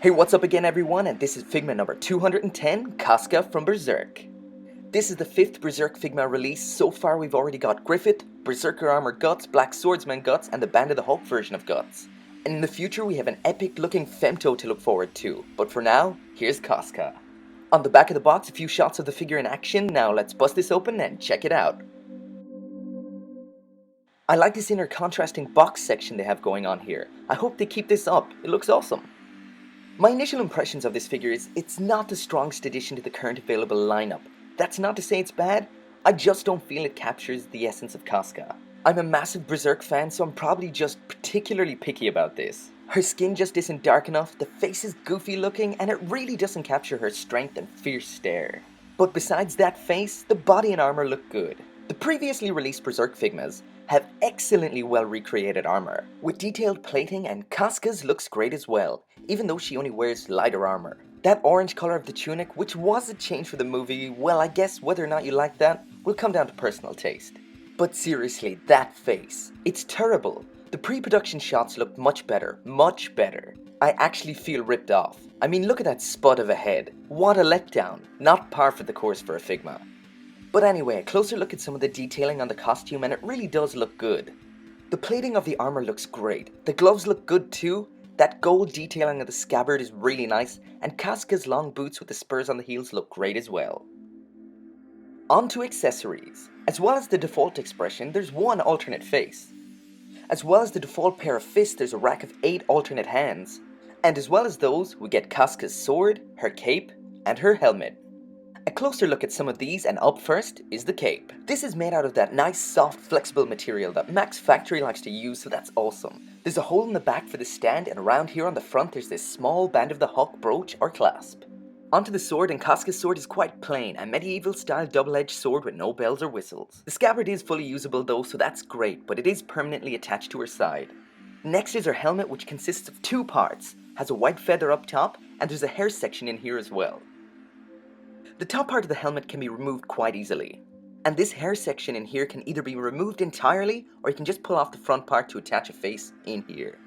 Hey, what's up again everyone, and this is Figma number 210, Casca from Berserk. This is the 5th Berserk Figma release. So far we've already got Griffith, Berserker Armor Guts, Black Swordsman Guts, and the Band of the Hulk version of Guts. And in the future we have an epic looking femto to look forward to, but for now, here's Casca. On the back of the box, a few shots of the figure in action. Now let's bust this open and check it out. I like this inner contrasting box section they have going on here. I hope they keep this up, it looks awesome. My initial impressions of this figure is it's not the strongest addition to the current available lineup. That's not to say it's bad, I just don't feel it captures the essence of Casca. I'm a massive Berserk fan, so I'm probably just particularly picky about this. Her skin just isn't dark enough, the face is goofy looking, and it really doesn't capture her strength and fierce stare. But besides that face, the body and armor look good. The previously released Berserk Figmas have excellently well recreated armor, with detailed plating, and Casca's looks great as well, even though she only wears lighter armor. That orange color of the tunic, which was a change for the movie, well, I guess whether or not you like that will come down to personal taste. But seriously, that face, it's terrible. The pre-production shots looked much better, much better. I actually feel ripped off. I mean, look at that spud of a head. What a letdown. Not par for the course for a Figma. But anyway, a closer look at some of the detailing on the costume and it really does look good. The plating of the armor looks great, the gloves look good too, that gold detailing of the scabbard is really nice, and Casca's long boots with the spurs on the heels look great as well. On to accessories. As well as the default expression, there's one alternate face. As well as the default pair of fists, there's a rack of 8 alternate hands. And as well as those, we get Casca's sword, her cape, and her helmet. A closer look at some of these, and up first is the cape. This is made out of that nice soft flexible material that Max Factory likes to use, so that's awesome. There's a hole in the back for the stand, and around here on the front there's this small Band of the Hulk brooch or clasp. Onto the sword, and Casca's sword is quite plain, a medieval style double-edged sword with no bells or whistles. The scabbard is fully usable though, so that's great, but it is permanently attached to her side. Next is her helmet, which consists of 2 parts, has a white feather up top, and there's a hair section in here as well. The top part of the helmet can be removed quite easily, and this hair section in here can either be removed entirely or you can just pull off the front part to attach a face in here.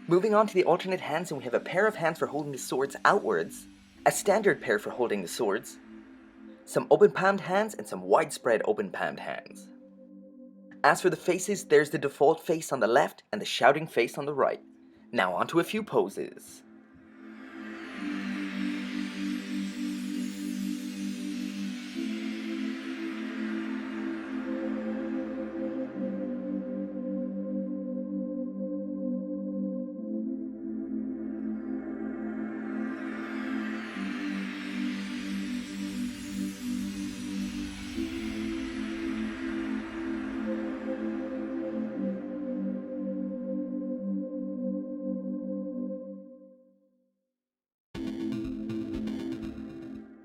Moving on to the alternate hands, and we have a pair of hands for holding the swords outwards, a standard pair for holding the swords, some open palmed hands, and some widespread open palmed hands. As for the faces, there's the default face on the left and the shouting face on the right. Now on to a few poses.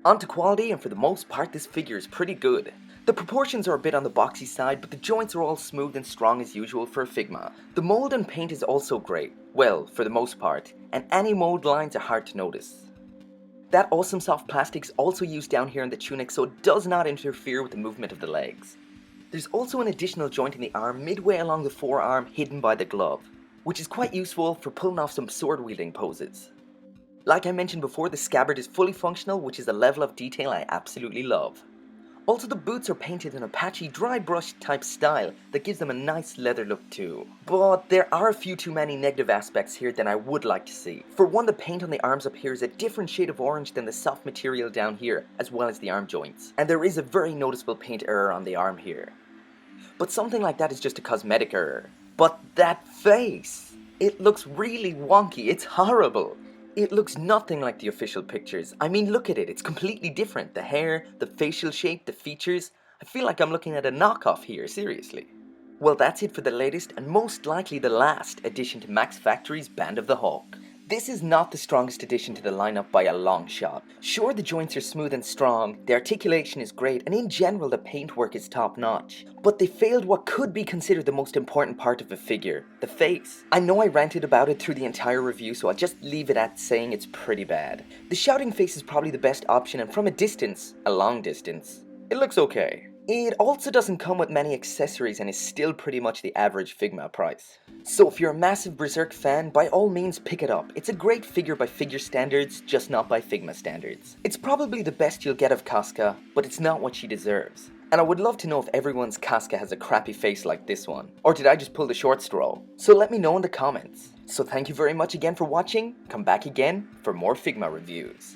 On to quality, and for the most part this figure is pretty good. The proportions are a bit on the boxy side, but the joints are all smooth and strong as usual for a Figma. The mold and paint is also great, well, for the most part, and any mold lines are hard to notice. That awesome soft plastic is also used down here in the tunic, so it does not interfere with the movement of the legs. There's also an additional joint in the arm midway along the forearm hidden by the glove, which is quite useful for pulling off some sword wielding poses. Like I mentioned before, the scabbard is fully functional, which is a level of detail I absolutely love. Also, the boots are painted in a patchy dry brush type style that gives them a nice leather look too. But there are a few too many negative aspects here than I would like to see. For one, the paint on the arms up here is a different shade of orange than the soft material down here, as well as the arm joints. And there is a very noticeable paint error on the arm here. But something like that is just a cosmetic error. But that face! It looks really wonky, it's horrible! It looks nothing like the official pictures. I mean, look at it, it's completely different. The hair, the facial shape, the features. I feel like I'm looking at a knockoff here, seriously. Well, that's it for the latest and most likely the last addition to Max Factory's Band of the Hulk. This is not the strongest addition to the lineup by a long shot. Sure, the joints are smooth and strong, the articulation is great, and in general the paintwork is top notch. But they failed what could be considered the most important part of a figure, the face. I know I ranted about it through the entire review, so I'll just leave it at saying it's pretty bad. The shouting face is probably the best option, and from a distance, a long distance, it looks okay. It also doesn't come with many accessories and is still pretty much the average Figma price. So if you're a massive Berserk fan, by all means pick it up. It's a great figure by figure standards, just not by Figma standards. It's probably the best you'll get of Casca, but it's not what she deserves. And I would love to know if everyone's Casca has a crappy face like this one, or did I just pull the short straw? So let me know in the comments. So thank you very much again for watching, come back again for more Figma reviews.